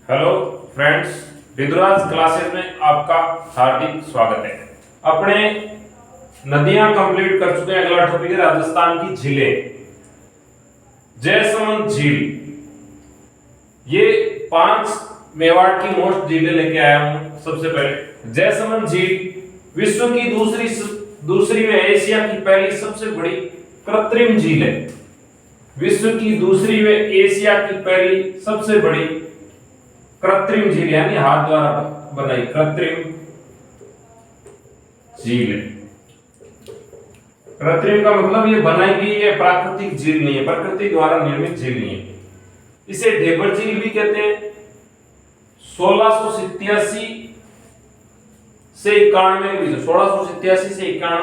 Hello friends, विदुराज classes में आपका हार्दिक स्वागत है। अपने नदियां कंप्लीट कर चुके हैं। अगला टॉपिक है राजस्थान की झीलें। जयसमंद झील, ये 5 मेवाड़ की मोस्ट झीलें लेके आया हूं। सबसे पहले जयसमंद झील विश्व की दूसरी व एशिया की पहली सबसे बड़ी कृत्रिम झील है। विश्व की दूसरी व एशिया की पहली सबसे बड़ी कृत्रिम झील यानी हाथ द्वारा बनाई कृत्रिम झील है। कृत्रिम का मतलब ये बनाई गई है, प्राकृतिक झील नहीं है, प्रकृति द्वारा निर्मित झील नहीं है। इसे ढेबर झील भी कहते हैं। 1687 से 91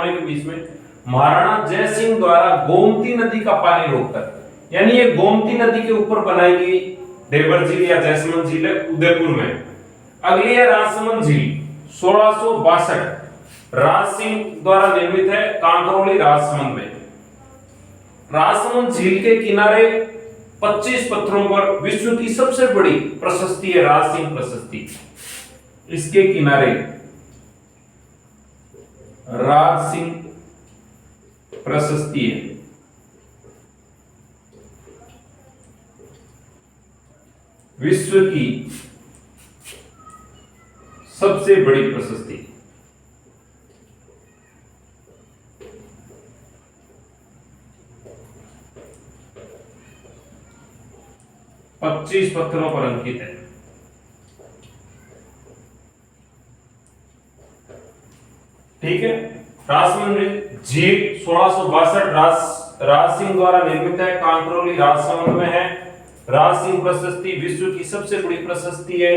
के बीच में महाराणा जय सिंह द्वारा गोमती नदी का पानी रोककर, यानी ये गोमती नदी के ऊपर बनाई गई ढेबर झील या जयसमंद झील है, उदयपुर में। अगली है राजसमंद झील, 1662 राज सिंह द्वारा निर्मित है, कांकरोली राजसमंद में। राजसमंद झील के किनारे 25 पत्थरों पर विश्व की सबसे बड़ी प्रशस्ति है राज सिंह प्रशस्ति। इसके किनारे राज सिंह प्रशस्ति है। विश्व की सबसे बड़ी प्रशस्ति। पच्चीस पत्थरों पर अंकित है। ठीक है। राजसमंद झील 1662 राज सिंह द्वारा निर्मित है, कांकरोली राजसमंद में है। राज सिंह प्रशस्ति विश्व की सबसे बड़ी प्रशस्ति है,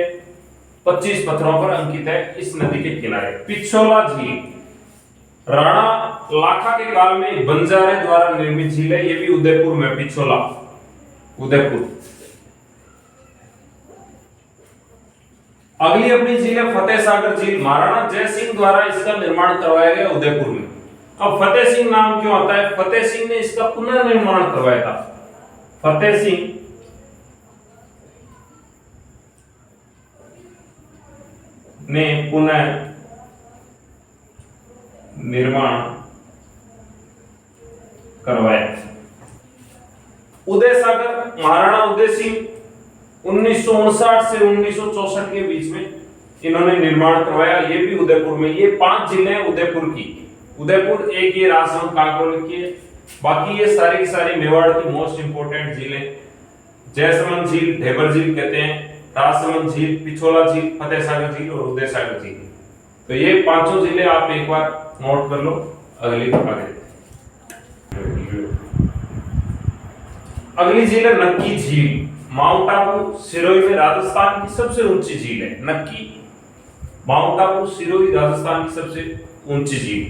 25 पत्थरों पर अंकित है इस नदी के किनारे। पिछोला झील राणा लाखा के काल में बंजारे द्वारा निर्मित झील है, ये भी उदयपुर में। पिछोला उदयपुर। अगली अपनी झील है फतेह सागर झील। महाराणा जय सिंह द्वारा इसका निर्माण करवाया गया उदयपुर में। अब फतेह सिंह नाम क्यों आता है? फतेह सिंह ने इसका पुनर्निर्माण करवाया था। फतेह सिंह ने पुनः निर्माण करवाया। उदय सागर महाराणा उदय सिंह 1959 से 1964 के बीच में इन्होंने निर्माण करवाया, ये भी उदयपुर में। ये 5 जिले हैं उदयपुर की। उदयपुर एक, ये राजसमंद कांकरोली की, बाकी ये सारी की सारी मेवाड़ की मोस्ट इंपोर्टेंट झीलें। जयसमंद झील, ढेबर झील कहते हैं, राजसमंद झील, पिछोला झील, फतेह सागर झील और उदय सागर झील। तो ये 5 जिले आप एक बार नोट कर लो। अगली झील है नक्की झील। माउंट आबू सिरोही में राजस्थान की सबसे ऊंची झील है नक्की। माउंट आबू सिरोही राजस्थान की सबसे ऊंची झील।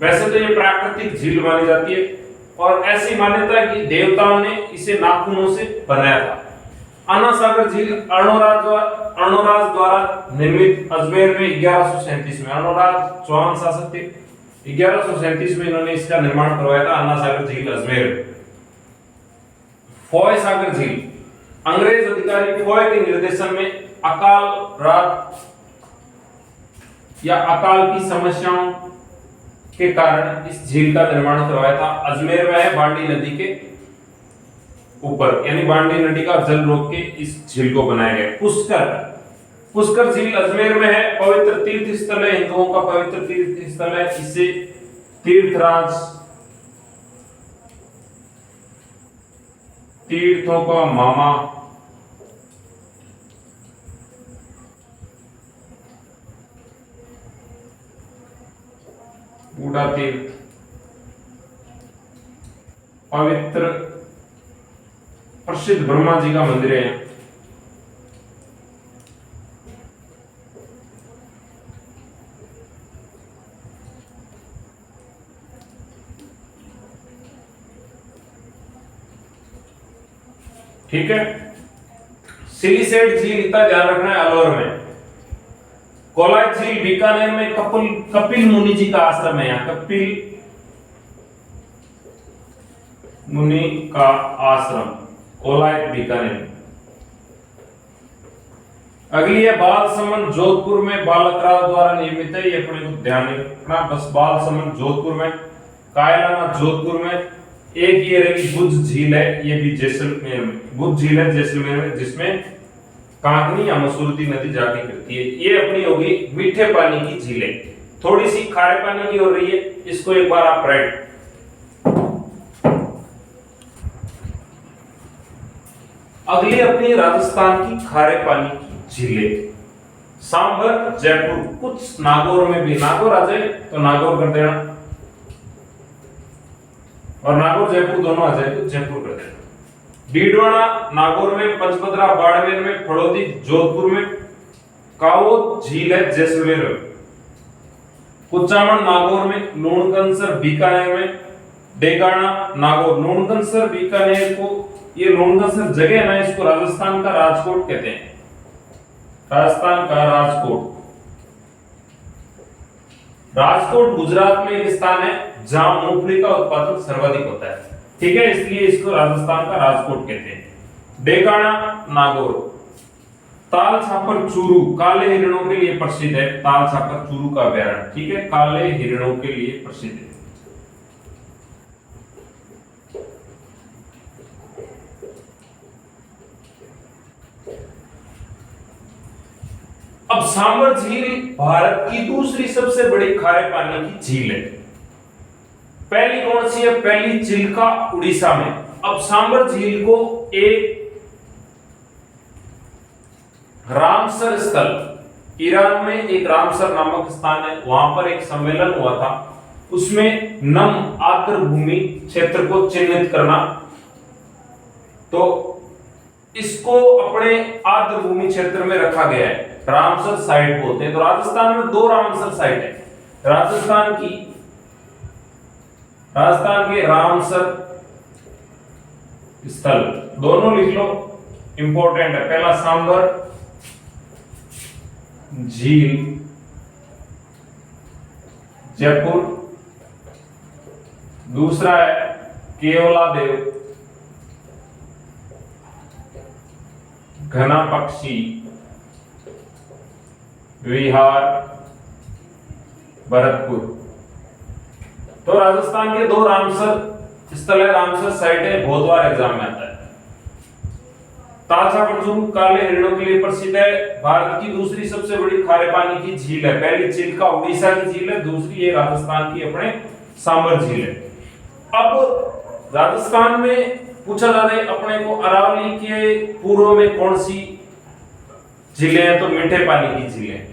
वैसे तो ये प्राकृतिक झील मानी जाती है और ऐसी मान्यता है कि देवताओं ने इसे नाखूनों से बनाया था। अन्ना सागर झील अर्णोराज द्वारा निर्मित, अजमेर में 1137 में। अर्णोराज चौहान शासक थे, 1137 में इन्होंने इसका निर्माण करवाया था, अन्ना सागर झील अजमेर में। फोय सागर झील अंग्रेज अधिकारी फोय के निर्देशन में अकाल रात या अकाल की समस्याओं के कारण इस झील का निर्माण करवाया था। अजमेर में है, बांडी नदी के ऊपर, यानी बांडी नदी का जल रोक के इस झील को बनाया गया। पुष्कर झील अजमेर में है, पवित्र तीर्थ स्थल है, हिंदुओं का पवित्र तीर्थ स्थल है। इसे तीर्थों का मामा बूढ़ा तीर्थ, पवित्र प्रसिद्ध ब्रह्मा जी का मंदिर है। ठीक है। सिलीसेट झील, इतना ध्यान रखना है, अलवर में। कोलायत झील बीकानेर में कपिल मुनि जी का आश्रम है। यहाँ कपिल मुनि का आश्रम, कोलायत बीकानेर। अगली है बालसमंद जोधपुर में बालकराव द्वारा निर्मित है, ये अपने को ध्यान रखना बस। बालसमंद जोधपुर में, कायलाना जोधपुर में। एक ये रही बुद्ध झील है, ये भी जैसलमेर में, बुद्ध झील है जैसलमेर में, जिसमें कांकनी या मसूरती नदी जाके गिरती है। ये अपनी होगी मीठे पानी की झीलें, थोड़ी सी खारे पानी की हो रही है, इसको एक बार आप राइट। अगली अपनी राजस्थान की खारे पानी की झीलें, सांभर जयपुर, कुछ नागौर में भी, नागौर आ जाए तो नागौर कर देना, और नागौर जयपुर दोनों आ जाए तो जयपुर कर देना। डीडवाना नागौर में, पंचभद्रा बाड़मेर में, फड़ौदी जोधपुर में, कावोद झील है जैसलमेर में, कुचामन नागौर में, लूणकंसर बीकानेर में, डेगाना नागौर। लूणकंसर बीकानेर को, ये लूणकंसर जगह है ना, इसको राजस्थान का राजकोट कहते हैं, राजस्थान का राजकोट। राजकोट गुजरात में एक स्थान है जहां मूंगफली का उत्पादन सर्वाधिक होता है, ठीक है, इसलिए इसको राजस्थान का राजकोट कहते हैं। डेगाना नागौर। ताल छापर चूरू, काले हिरणों के लिए प्रसिद्ध है, ताल छापर चूरू का अभ्यारण्य, ठीक है, काले हिरणों के लिए प्रसिद्ध है। अब सांभर झील भारत की दूसरी सबसे बड़ी खारे पानी की झील है। पहली कौन सी है? पहली चिल्का उड़ीसा में। अब सांभर झील को एक रामसर स्थल, ईरान में एक रामसर नामक स्थान है, वहां पर एक सम्मेलन हुआ था, उसमें नम आर्द्र भूमि क्षेत्र को चिन्हित करना, तो इसको अपने आर्द्र भूमि क्षेत्र में रखा गया है, रामसर साइट बोलते हैं। तो राजस्थान में दो रामसर साइट है, राजस्थान के रामसर स्थल, दोनों लिख लो, इंपॉर्टेंट है। पहला सांभर झील जयपुर, दूसरा है केवलादेव घना पक्षी विहार भरतपुर। तो राजस्थान के दो रामसर स्थल है, रामसर साइट है, बहुत बार एग्जाम में आता है। ताल छापर चूरू काले हिरणों के लिए प्रसिद्ध है, भारत की दूसरी सबसे बड़ी खारे पानी की झील है। पहली चिल्का उड़ीसा की झील है, दूसरी ये राजस्थान की अपने सांभर झील है। अब राजस्थान में पूछा जाता है अपने को अरावली के पूर्व में कौन सी झीलें हैं, तो मीठे पानी की झीलें।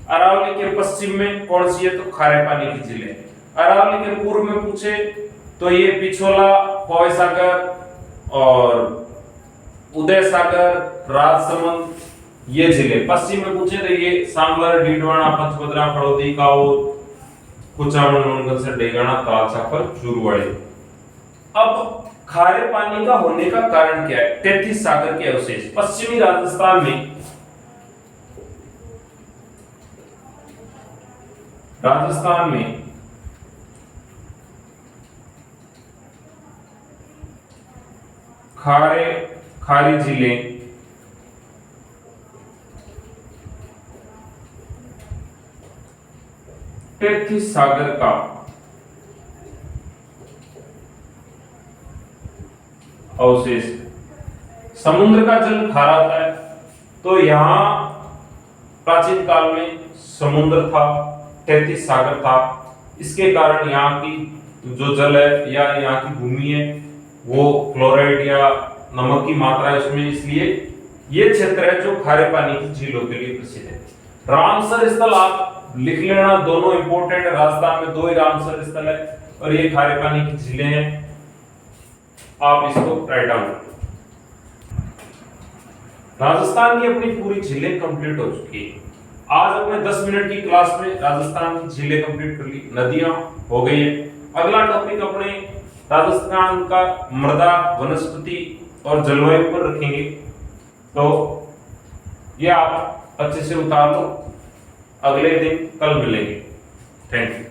अरावली के पश्चिम में कौन सी है, तो खारे पानी की झीलें। अरावली के पूर्व में पूछे तो ये पिछोला, पौय सागर और उदय सागर, राजसमंद, ये जिले। पश्चिम में पूछे तो ये सांभर, डीडवाना, पंचभद्रा, फड़ौदी, कावोद, कुचामन, लूणकंसर, डेगाना, ताल छापर, चूरूवाड़ी। अब खारे पानी का होने का कारण क्या है? 33 सागर के अवशेष पश्चिमी राजस्थान में, खारी झीलें, तैतीस सागर का अवशेष। समुद्र का जल खारा होता है, तो यहां प्राचीन काल में समुद्र था, 33 सागर था, इसके कारण यहाँ की जो जल है या यहाँ की भूमि है वो क्लोराइड या नमक की मात्रा है उसमें, इसलिए ये क्षेत्र है जो खारे पानी की झीलों के लिए प्रसिद्ध है। रामसर स्थल आप लिख लेना, दोनों इंपोर्टेंट है, राजस्थान में दो ही रामसर स्थल है और ये खारे पानी की झीलें हैं, आप इसको राइट डाउन। राजस्थान की अपनी पूरी झीलें कंप्लीट हो चुकी है। आज अपने 10 मिनट की क्लास में राजस्थान की झीलें कंप्लीट कर ली, नदियां हो गई है। अगला टॉपिक अपने राजस्थान का मृदा, वनस्पति और जलवायु पर रखेंगे, तो ये आप अच्छे से उतार लो, अगले दिन कल मिलेंगे। Thank you.